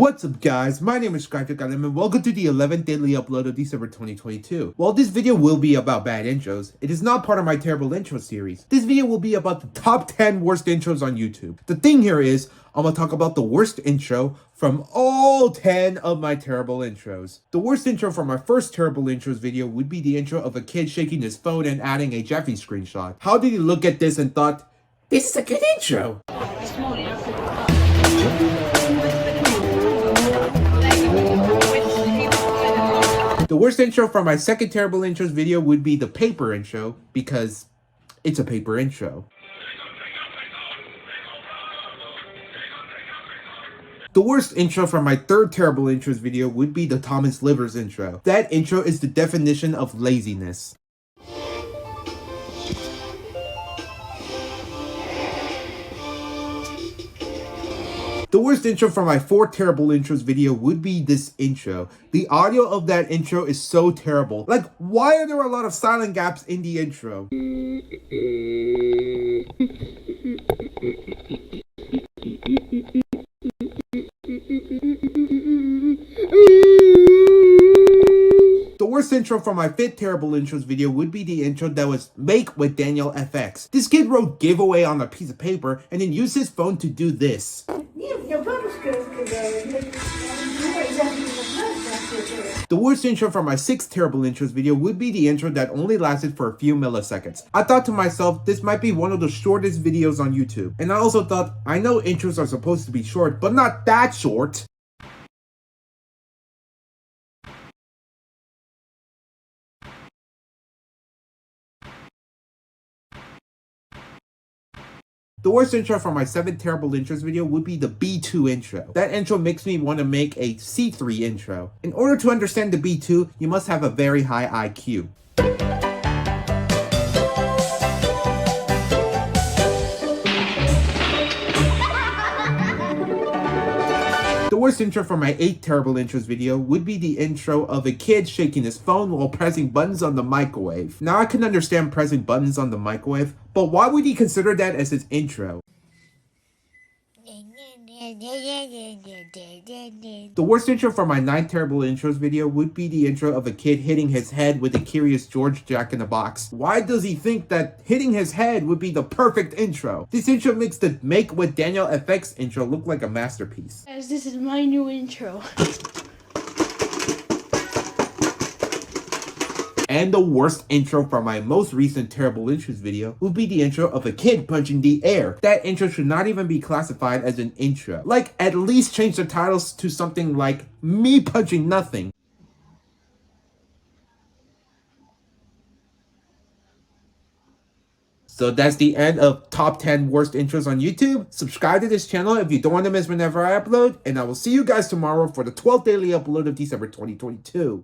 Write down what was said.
What's up guys, my name is Skyfic and welcome to the 11th daily upload of December 2022. While this video will be about bad intros, it is not part of my terrible intro series. This video will be about the top 10 worst intros on YouTube. The thing here is, I'm gonna talk about the worst intro from all 10 of my terrible intros. The worst intro from my first terrible intros video would be the intro of a kid shaking his phone and adding a Jeffy screenshot. How did he look at this and thought, this is a good intro? The worst intro from my second terrible intros video would be the paper intro, because it's a paper intro. The worst intro from my third terrible intros video would be the Thomas Livers intro. That intro is the definition of laziness. The worst intro from my fourth terrible intros video would be this intro. The audio of that intro is so terrible. Like, why are there a lot of silent gaps in the intro? The worst intro from my fifth terrible intros video would be the intro that was Make with Daniel FX. This kid wrote giveaway on a piece of paper and then used his phone to do this. The worst intro from my sixth terrible intros video would be the intro that only lasted for a few milliseconds. I thought to myself, this might be one of the shortest videos on YouTube. And I also thought, I know intros are supposed to be short, but not that short. The worst intro from my 7 terrible intros video would be the B2 intro. That intro makes me want to make a C3 intro. In order to understand the B2, you must have a very high IQ. The worst intro from my 8 terrible intros video would be the intro of a kid shaking his phone while pressing buttons on the microwave. Now I can understand pressing buttons on the microwave, but why would he consider that as his intro? The worst intro from my 9 terrible intros video would be the intro of a kid hitting his head with a Curious George Jack-in-the-Box. Why does he think that hitting his head would be the perfect intro? This intro makes the Make with Daniel FX intro look like a masterpiece. Guys, this is my new intro. And the worst intro from my most recent terrible intros video would be the intro of a kid punching the air. That intro should not even be classified as an intro. Like, at least change the titles to something like me punching nothing. So that's the end of top 10 worst intros on YouTube. Subscribe to this channel if you don't want to miss whenever I upload. And I will see you guys tomorrow for the 12th daily upload of December 2022.